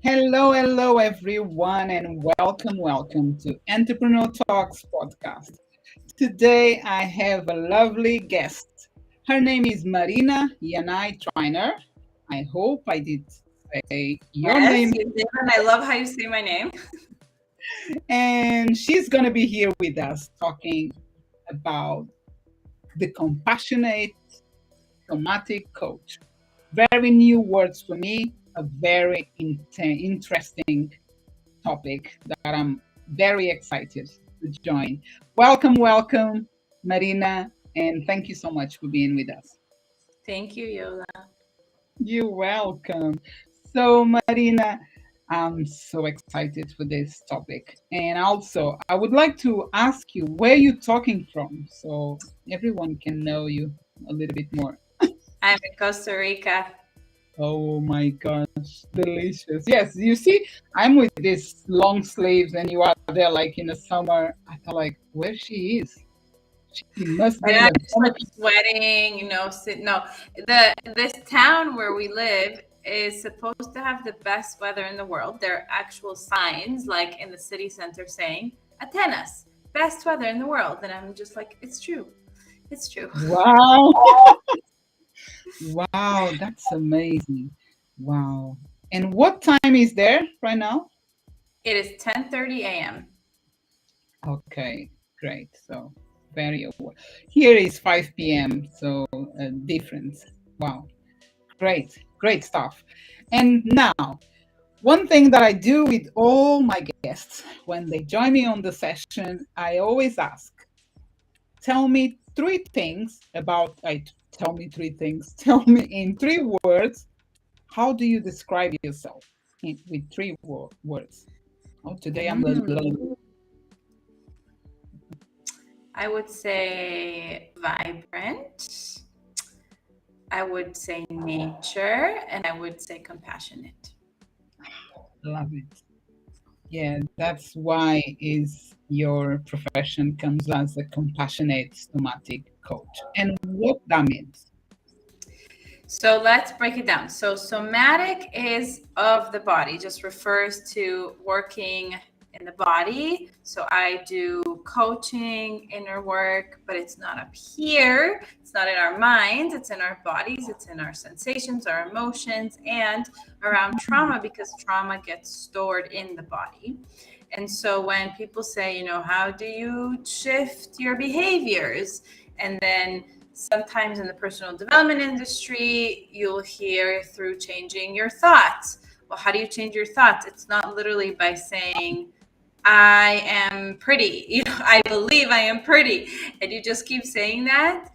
Hello, everyone, and welcome to Entrepreneur Talks podcast. Today, I have a lovely guest. Her name is Marina Yanay-Triner. I hope I did say your Yes, name. you did, and I love how you say my name. And she's going to be here with us talking about the compassionate somatic coach. Very new words for me, a very interesting topic that I'm very excited to join. Welcome, Marina, and thank you so much for being with us. Thank you, Yola. You're welcome. So, Marina, I'm so excited for this topic. And also, I would like to ask you where you're talking from so everyone can know you a little bit more. I'm in Costa Rica. Oh my gosh, delicious. Yes, you see, I'm with these long sleeves and you are there like in the summer. I thought like where she is. She must be And in I'm a just like sweating, no, this town where we live is supposed to have the best weather in the world. There are actual signs like in the city center saying Atenas, best weather in the world. And I'm just like, it's true. It's true. Wow. Wow, that's amazing. Wow. And what time is there right now? It is 10:30 a.m. Okay, great. So very aware. Here is 5 p.m. So a difference. Wow. Great stuff. And now, one thing that I do with all my guests when they join me on the session, I always ask, tell me three things about, tell me three things, tell me in 3 words, how do you describe yourself with 3 words? Oh, today I'm a little, I would say vibrant. I would say nature, and I would say compassionate. love it. Yeah, that's why is your profession comes as a compassionate somatic coach. And what that means. So let's break it down. So somatic is of the body, just refers to working in the body. So I do coaching, inner work, but it's not up here. It's not in our minds. It's in our bodies. It's in our sensations, our emotions, and around trauma, because trauma gets stored in the body. And so when people say, how do you shift your behaviors? And then sometimes in the personal development industry, you'll hear through changing your thoughts. Well, how do you change your thoughts? It's not literally by saying, I am pretty, I believe I am pretty. And you just keep saying that.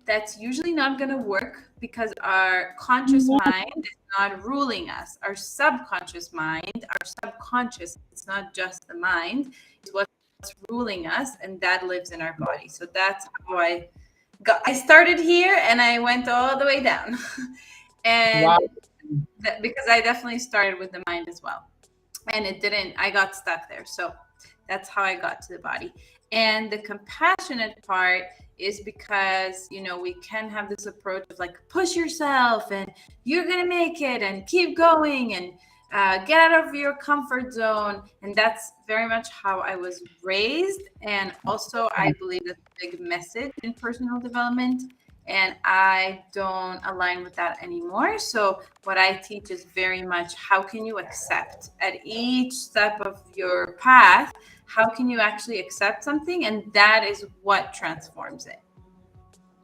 That's usually not going to work because our conscious mind is not ruling us. Our subconscious mind, our subconscious, it's not just the mind, it's what's ruling us, and that lives in our body. So that's how I started here and I went all the way down. And Wow. because I definitely started with the mind as well. And I got stuck there. So that's how I got to the body. And the compassionate part is because, we can have this approach of like, push yourself and you're going to make it and keep going and get out of your comfort zone. And that's very much how I was raised. And also, I believe that's a big message in personal development. And I don't align with that anymore. So what I teach is very much how can you accept at each step of your path, how can you actually accept something? And that is what transforms it.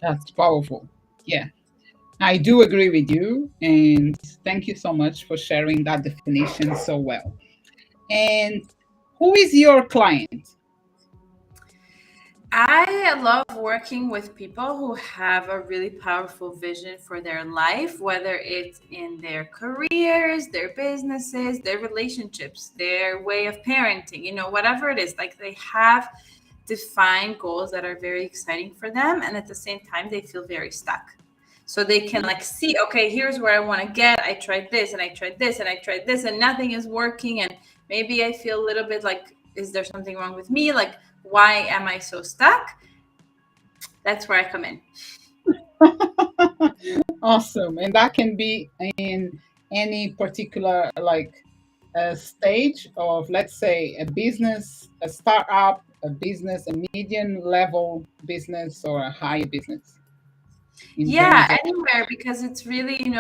That's powerful. Yeah, I do agree with you. And thank you so much for sharing that definition so well. And who is your client? I love working with people who have a really powerful vision for their life, whether it's in their careers, their businesses, their relationships, their way of parenting, whatever it is. Like they have define goals that are very exciting for them, and at the same time they feel very stuck. So they can like see, okay, here's where I want to get. I tried this and I tried this and I tried this and nothing is working. And maybe I feel a little bit like, is there something wrong with me? Like, why am I so stuck? That's where I come in. Awesome. And that can be in any particular like stage of, let's say, a business, a startup, a business, a medium level business, or a high business in Yeah, terms of. anywhere, because it's really,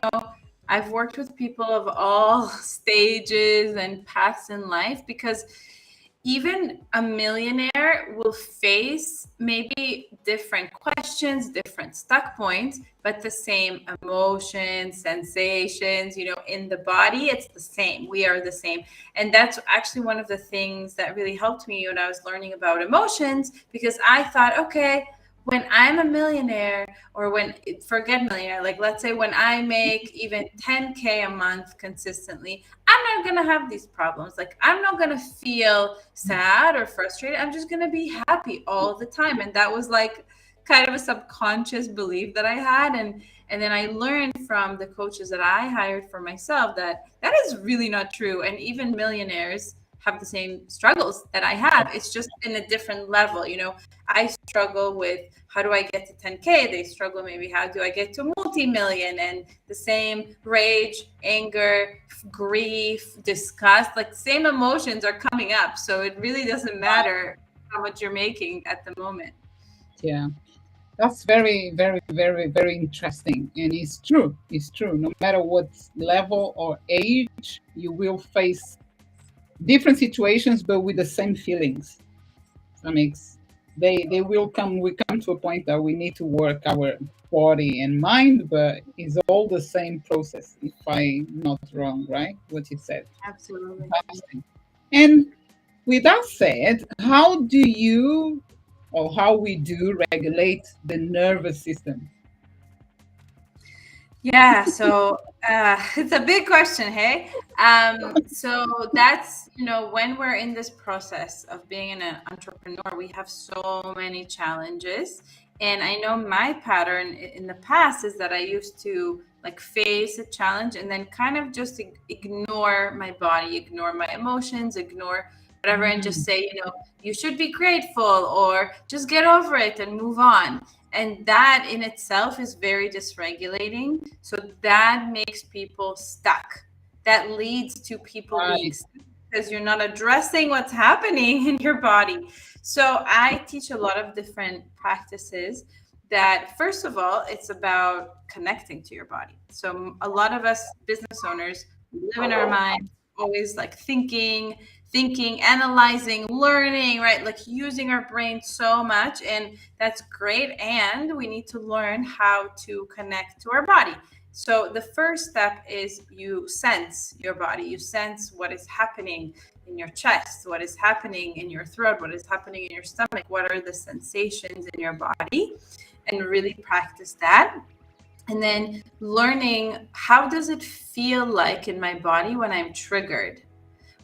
I've worked with people of all stages and paths in life, because even a millionaire will face maybe different questions, different stuck points, but the same emotions, sensations, in the body, it's the same. We are the same. And that's actually one of the things that really helped me when I was learning about emotions, because I thought, okay, when I'm a millionaire, or when, forget millionaire, like let's say when I make even 10K a month consistently, I'm not going to have these problems. Like, I'm not going to feel sad or frustrated. I'm just going to be happy all the time. And that was like kind of a subconscious belief that I had. And then I learned from the coaches that I hired for myself that that is really not true. And even millionaires have the same struggles that I have. It's just in a different level. I struggle with, how do I get to 10K? They struggle maybe, how do I get to multi-million? And the same rage, anger, grief, disgust, like same emotions are coming up. So it really doesn't matter how much you're making at the moment. Yeah, that's very, very, very, very interesting. And it's true. It's true. No matter what level or age, you will face different situations, but with the same feelings. That makes they will come. We come to a point that we need to work our body and mind, but it's all the same process. If I'm not wrong, right? What you said. Absolutely. Fantastic. And with that said, how do you, or how we do, regulate the nervous system? Yeah, so it's a big question, hey? So that's, when we're in this process of being an entrepreneur, we have so many challenges. And I know my pattern in the past is that I used to like face a challenge and then kind of just ignore my body, ignore my emotions, ignore whatever, and just Mm, say, you should be grateful, or just get over it and move on. And that in itself is very dysregulating. So that makes people stuck. That leads to people being right. stuck because you're not addressing what's happening in your body. So I teach a lot of different practices that, first of all, it's about connecting to your body. So a lot of us business owners live in our minds, always like thinking, analyzing, learning, right? Like using our brain so much. And that's great. And we need to learn how to connect to our body. So the first step is you sense your body. You sense what is happening in your chest, what is happening in your throat, what is happening in your stomach, what are the sensations in your body, and really practice that. And then learning, how does it feel like in my body when I'm triggered?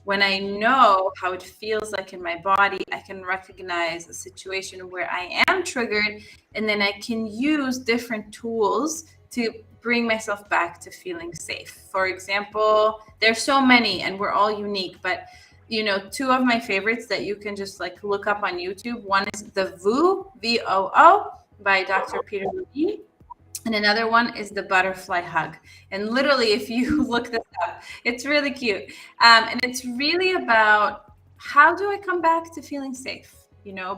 When I know how it feels like in my body, I can recognize a situation where I am triggered, and then I can use different tools to bring myself back to feeling safe. For example, there's so many and we're all unique, but two of my favorites that you can just like look up on YouTube. One is the VOO by Dr. Peter Levine. And another one is the butterfly hug. And literally, if you look this up, it's really cute. And it's really about, how do I come back to feeling safe?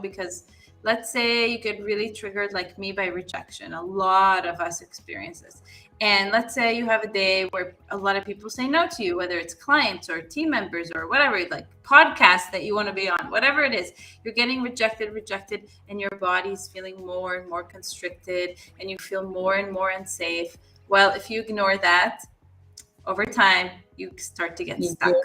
Because let's say you get really triggered like me by rejection. A lot of us experience this. And let's say you have a day where a lot of people say no to you, whether it's clients or team members or whatever, like podcasts that you want to be on, whatever it is, you're getting rejected, and your body's feeling more and more constricted, and you feel more and more unsafe. Well, if you ignore that, over time, you start to get You will. stuck.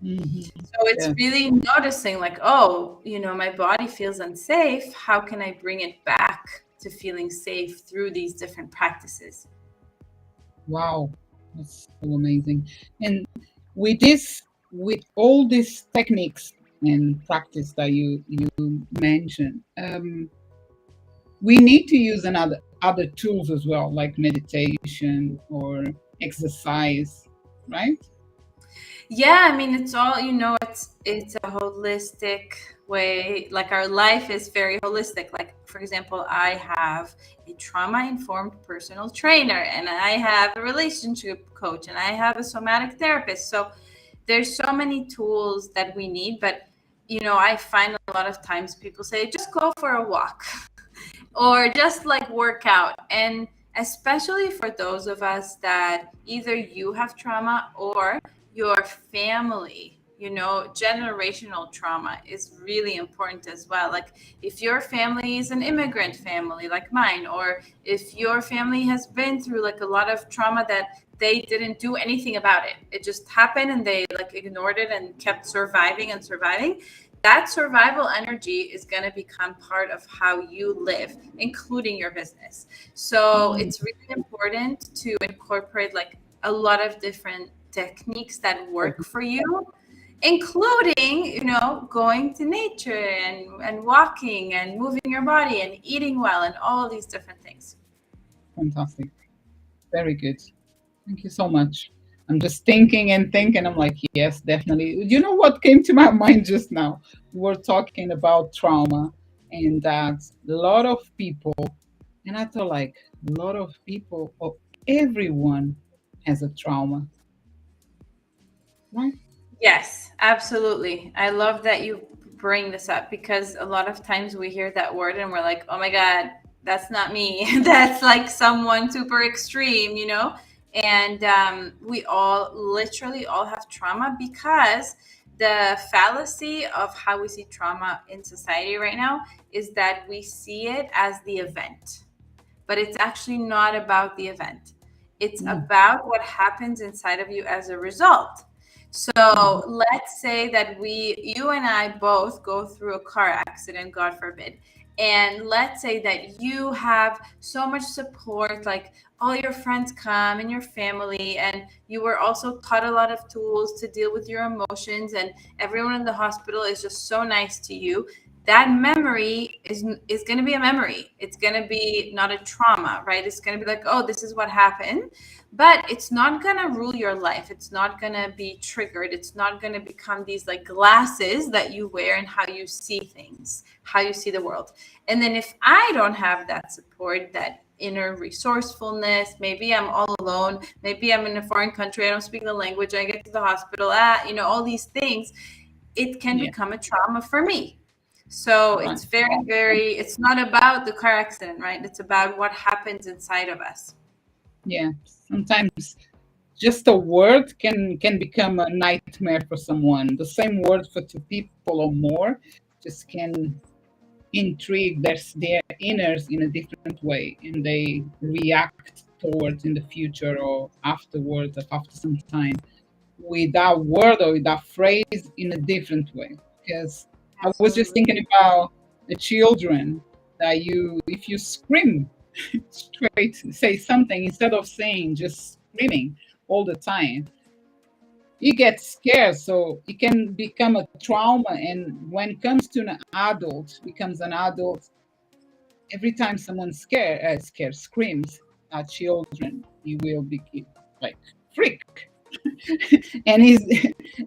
Mhm. So it's Yeah. really noticing like, oh, my body feels unsafe. How can I bring it back to feeling safe through these different practices? Wow, that's so amazing. And with this, with all these techniques, and practice that you mentioned. We need to use another other tools as well, like meditation or exercise, right? Yeah, I mean, it's all, it's a holistic way. Like, our life is very holistic. Like, for example, I have a trauma informed personal trainer, and I have a relationship coach, and I have a somatic therapist. So there's so many tools that we need. But I find a lot of times people say just go for a walk or just like work out. And especially for those of us that either you have trauma or your family, generational trauma is really important as well. Like, if your family is an immigrant family like mine, or if your family has been through like a lot of trauma that they didn't do anything about it, it just happened and they like ignored it and kept surviving and surviving, that survival energy is going to become part of how you live, including your business. So Mm, it's really important to incorporate like a lot of different techniques that work for you, including, going to nature and walking and moving your body and eating well and all of these different things. fantastic. Very good. Thank you so much. I'm just thinking and thinking. I'm like, yes, definitely. You know what came to my mind just now? We were talking about trauma and that a lot of people, and I thought like a lot of people, or everyone has a trauma, right? Yes, absolutely. I love that you bring this up because a lot of times we hear that word and we're like, oh my God, that's not me. That's like someone super extreme, And we all literally all have trauma because the fallacy of how we see trauma in society right now is that we see it as the event, but it's actually not about the event. It's Mm, about what happens inside of you as a result. mhm. So let's say that you and I both go through a car accident, God forbid. And let's say that you have so much support, like all your friends come and your family, and you were also taught a lot of tools to deal with your emotions, and everyone in the hospital is just so nice to you. That memory is going to be a memory. It's going to be not a trauma, right? It's going to be like, oh, this is what happened, but it's not going to rule your life. It's not going to be triggered. It's not going to become these like glasses that you wear and how you see things, how you see the world. And then if I don't have that support, that inner resourcefulness, maybe I'm all alone, maybe I'm in a foreign country, I don't speak the language, I get to the hospital, all these things, it can Yeah, become a trauma for me. So right. it's it's not about the car accident, right? It's about what happens inside of us. Yeah. Sometimes just a word can become a nightmare for someone. The same word for two people or more just can intrigue their inners in a different way, and they react towards in the future or afterwards or after some time with that word or with that phrase in a different way. Because I was just Absolutely. thinking about the children that you, if you scream straight, say something instead of saying just screaming all the time, you get scared, so it can become a trauma. And when it comes to an adult, becomes an adult, every time someone scared screams at children, he will be like freak. And he's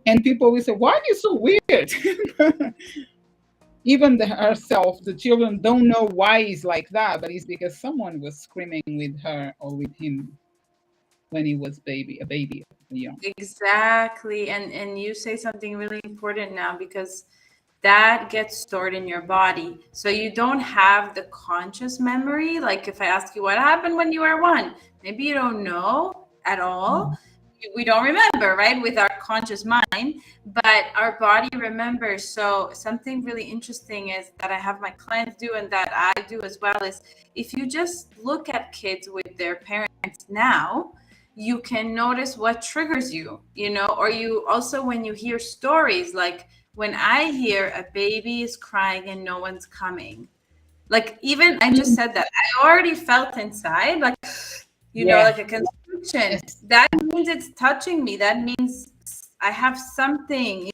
and people will say, why are you so weird? Even herself, the children don't know why he's like that, but it's because someone was screaming with her or with him when he was a baby, young. Exactly. And you say something really important now, because that gets stored in your body. So you don't have the conscious memory. Like, if I ask you what happened when you were one, maybe you don't know at all. Mhm. We don't remember, right, with our conscious mind, but our body remembers. So something really interesting is that I have my clients do and that I do as well is, if you just look at kids with their parents now, you can notice what triggers you, or you also, when you hear stories, like when I hear a baby is crying and no one's coming, like, even I just Mm, said that, I already felt inside, like, yeah. like a constriction. Yes. That means it's touching me. That means I have something,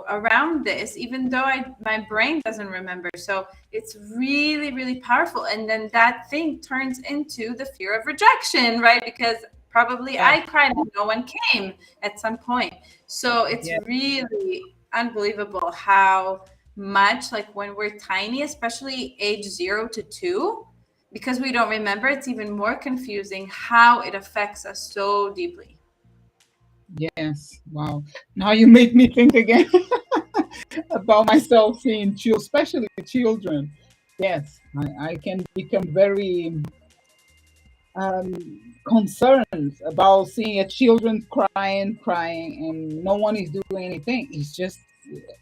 around this, even though my brain doesn't remember. So it's really, really powerful. And then that thing turns into the fear of rejection, right? Because probably Yeah. I cried and no one came at some point. So it's Yeah. really unbelievable how much, like when we're tiny, especially age 0 to 2, because we don't remember, it's even more confusing how it affects us so deeply. Yes. Wow. Now you make me think again about myself seeing children, especially children. Yes, I can become very concerned about seeing a children crying, and no one is doing anything. It's just,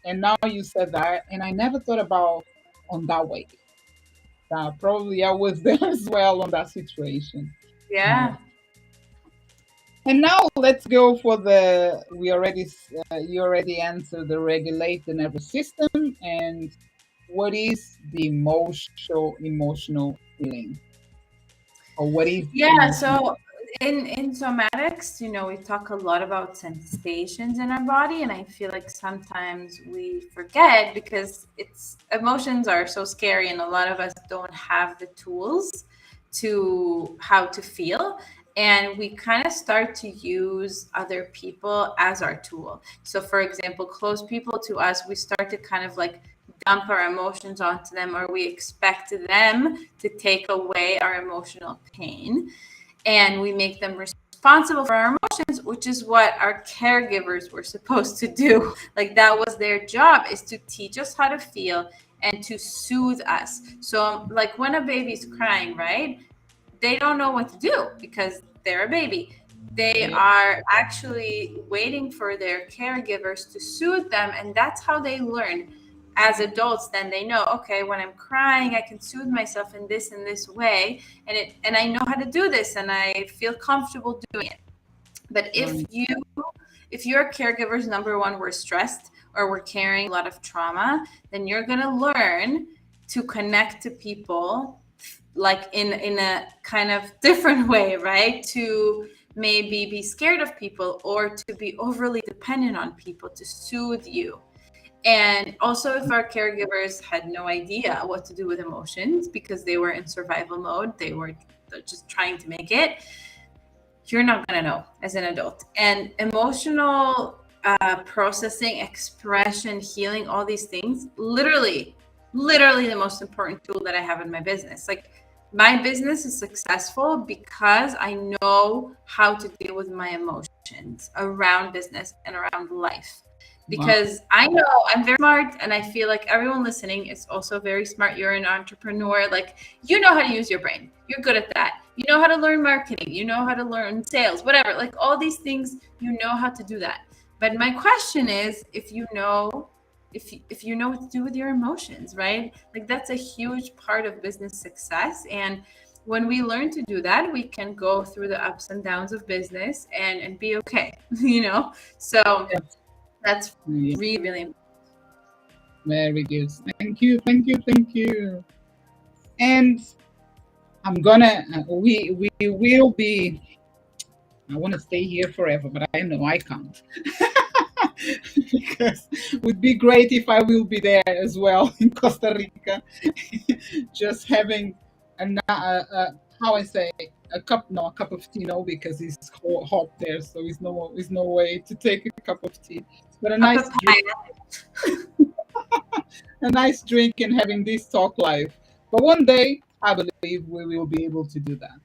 and now you said that, and I never thought about on that way. Probably I was there as well on that situation. Yeah. Wow. And now let's go for the. You already answered the regulate the nervous system, and what is the emotional feeling, or what is Yeah, emotional? so in somatics, we talk a lot about sensations in our body, and I feel like sometimes we forget because it's emotions are so scary, and a lot of us don't have the tools to how to feel, and we kind of start to use other people as our tool. So for example, close people to us, we start to kind of like dump our emotions onto them, or we expect them to take away our emotional pain, and we make them responsible for our emotions, which is what our caregivers were supposed to do. Like that was their job, is to teach us how to feel and to soothe us. So like when a baby's crying, right, they don't know what to do because they're a baby. They Yeah. are actually waiting for their caregivers to soothe them, and that's how they learn. As adults, then they know, okay, when I'm crying, I can soothe myself in this and this way, and I know how to do this, and I feel comfortable doing it. But Right. if your caregivers, number one, were stressed or were carrying a lot of trauma, then you're gonna learn to connect to people like in a kind of different way, right? To maybe be scared of people or to be overly dependent on people to soothe you. And also, if our caregivers had no idea what to do with emotions because they were in survival mode, they were just trying to make it, you're not going to know as an adult. And emotional processing, expression, healing, all these things, literally the most important tool that I have in my business. Like my business is successful because I know how to deal with my emotions around business and around life. Wow. Because I know I'm very smart, and I feel like everyone listening is also very smart. You're an entrepreneur. Like, you know how to use your brain. You're good at that. You know how to learn marketing. You know how to learn sales, whatever. Like all these things, you know how to do that. But my question is, if you know what to do with your emotions, right? Like that's a huge part of business success. And when we learn to do that, we can go through the ups and downs of business and be okay, So Yes. that's Yeah. really, really. Very good. Thank you. Thank you. Thank you. And I'm gonna. We will be. I want to stay here forever, but I know I can't. Because it would be great if I will be there as well in Costa Rica, just having how I say, a cup of tea, no, because it's hot there, so it's no way to take a cup of tea, but A papaya. a nice drink and having this talk live. But one day, I believe we will be able to do that.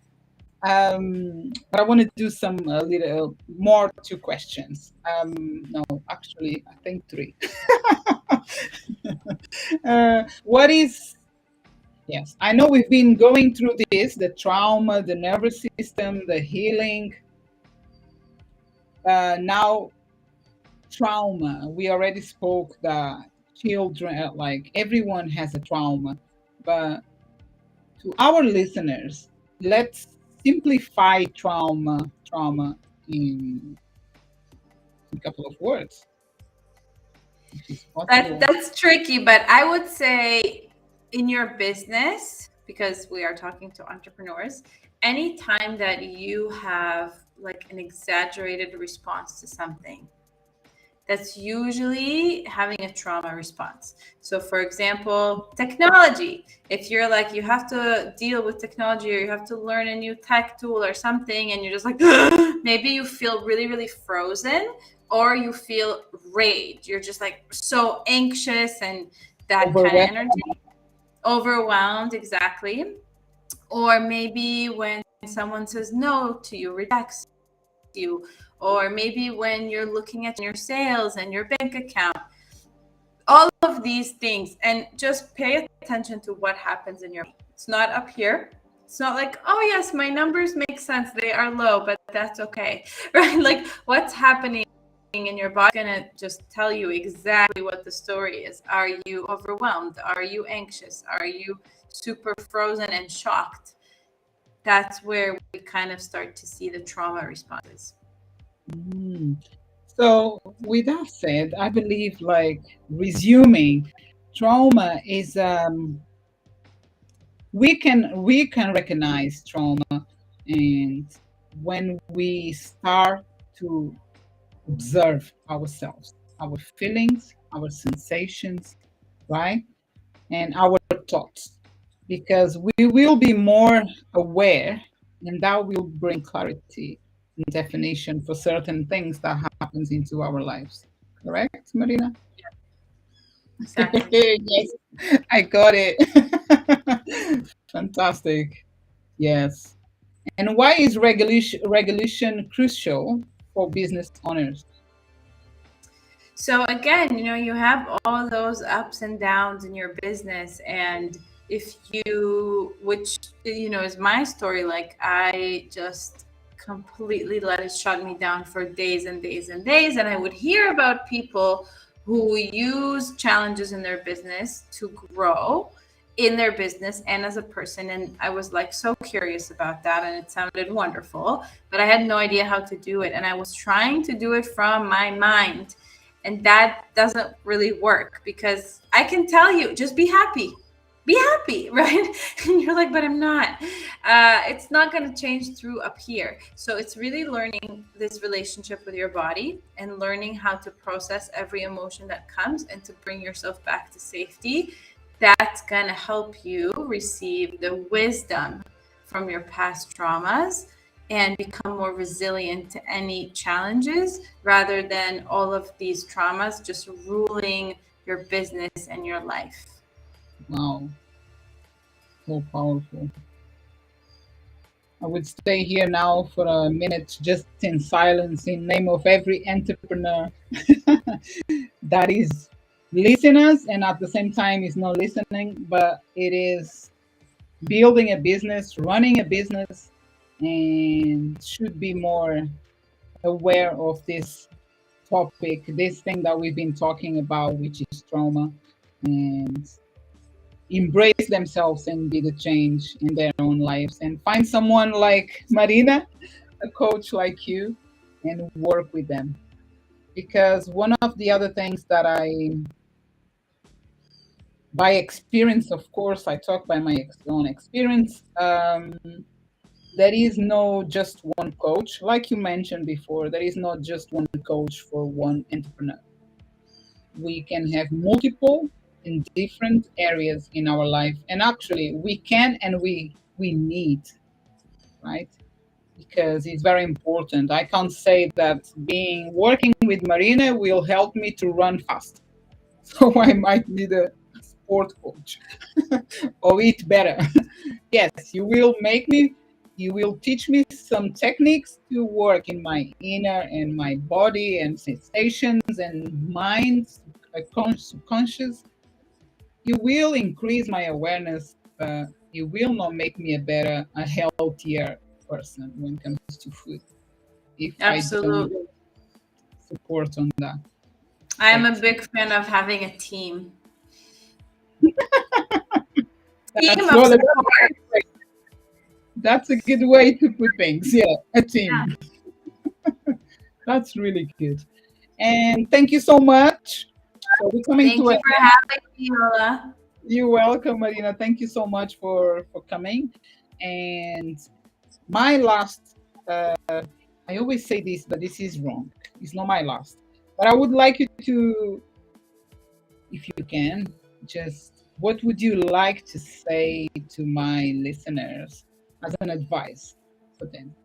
But I want to do some little more two questions. No, actually, I think three. What is, yes, I know we've been going through this, the trauma, the nervous system, the healing. Now, trauma. We already spoke that children, like everyone has a trauma. But to our listeners, let's simplify trauma in a couple of words, if it's possible. That's tricky, but I would say in your business, because we are talking to entrepreneurs, anytime that you have like an exaggerated response to something, that's usually having a trauma response. So, for example, technology. If you're like, you have to deal with technology or you have to learn a new tech tool or something, and you're just like, maybe you feel really, really frozen, or you feel rage. You're just like so anxious and that kind of Overwhelmed. energy. Overwhelmed, exactly. Or maybe when someone says no to you, rejects you, or maybe when you're looking at your sales and your bank account, all of these things, and just pay attention to what happens in your. It's not up here. It's not like, oh yes, my numbers make sense, they are low, but that's okay. Right? Like, what's happening in your body is gonna just tell you exactly what the story is. Are you overwhelmed? Are you anxious? Are you super frozen and shocked? That's where we kind of start to see the trauma responses. Mm. So, with that said, I believe like resuming trauma is we can recognize trauma, and when we start to observe ourselves, our feelings, our sensations, right? And our thoughts, because we will be more aware, and that will bring clarity and definition for certain things that happens into our lives. Correct, Marina? Exactly. Yes, I got it. Fantastic. Yes. And why is regulation crucial for business owners? So again, you have all those ups and downs in your business, and if you, which is my story, like I just completely let it shut me down for days and days and days, and I would hear about people who use challenges in their business to grow in their business and as a person, and I was like so curious about that, and it sounded wonderful, but I had no idea how to do it, and I was trying to do it from my mind, and that doesn't really work because I can tell you, just be happy, right? And you're like, but I'm not. It's not going to change through up here. So it's really learning this relationship with your body and learning how to process every emotion that comes and to bring yourself back to safety. That's going to help you receive the wisdom from your past traumas and become more resilient to any challenges rather than all of these traumas just ruling your business and your life. Wow, so powerful. I would stay here now for a minute just in silence in name of every entrepreneur that is listeners and at the same time is not listening, but it is building a business, running a business, and should be more aware of this topic, this thing that we've been talking about, which is trauma, and embrace themselves and be the change in their own lives and find someone like Marina, a coach like you, and work with them. Because one of the other things that by experience, of course, I talk by my own experience. There is no just one coach, like you mentioned before. There is not just one coach for one entrepreneur. We can have multiple in different areas in our life, and actually, we can and we need, right? Because it's very important. I can't say that being working with Marina will help me to run fast. So I might need a sport coach or eat better. Yes, you will teach me some techniques to work in my inner and my body and sensations and mind, subconscious. You will increase my awareness. You will not make me a healthier person when it comes to food if I don't Absolutely. support on that. I am a Excellent. big fan of having a team. Team That's of all. support. That's a good way to put things. Yeah, a team. Yeah. That's really good. And thank you so much. So we're coming Thank to you it. for having me, Lola. You're welcome, Marina. Thank you so much for coming. And my last, I always say this, but this is wrong. It's not my last. But I would like you to, if you can, just what would you like to say to my listeners as an advice for them?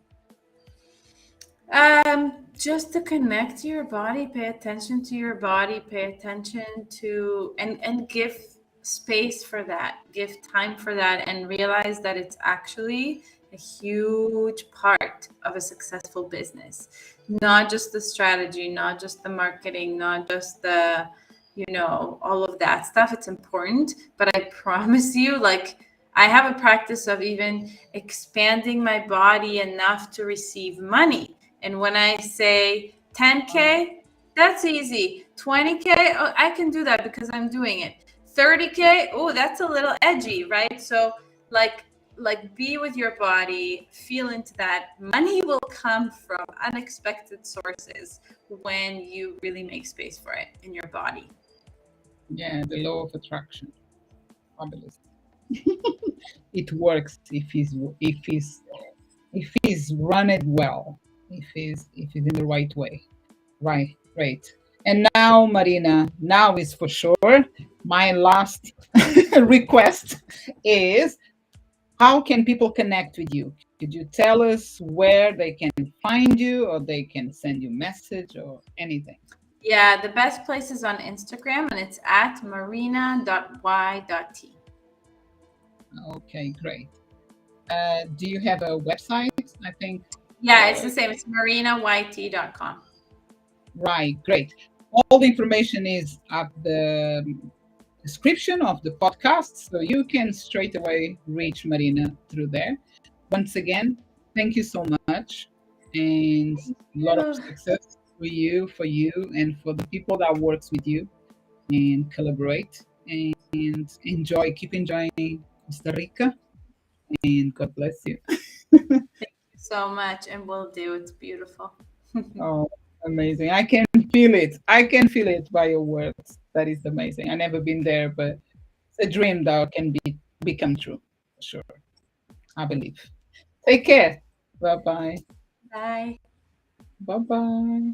Just to connect to your body, pay attention to your body, pay attention to and give space for that, give time for that, and realize that it's actually a huge part of a successful business. Not just the strategy, not just the marketing, not just the, all of that stuff. It's important, but I promise you, like, I have a practice of even expanding my body enough to receive money. And when I say 10K, that's easy. 20K, oh, I can do that because I'm doing it. 30K, oh, that's a little edgy, right? So like be with your body, feel into that. Money will come from unexpected sources when you really make space for it in your body. Yeah, the law of attraction. Fabulous. It works if he's run it well, if he's in the right way. Right, great. And now, Marina, now is for sure my last request is, how can people connect with you? Could you tell us where they can find you, or they can send you message or anything? Yeah, the best place is on Instagram and it's at marina.y.t. Okay, great. Do you have a website? I think. Yeah, it's the same. It's marinayt.com. Right, great. All the information is at the description of the podcast, so you can straight away reach Marina through there. Once again, thank you so much, and a lot of success for you, and for the people that works with you and collaborate. And enjoy, keep enjoying Costa Rica, and God bless you. So much, and will do. It's beautiful. Oh, amazing. I can feel it. I can feel it by your words. That is amazing. I never been there, but it's a dream that can become true. For sure. I believe. Take care. Bye bye. Bye. Bye bye.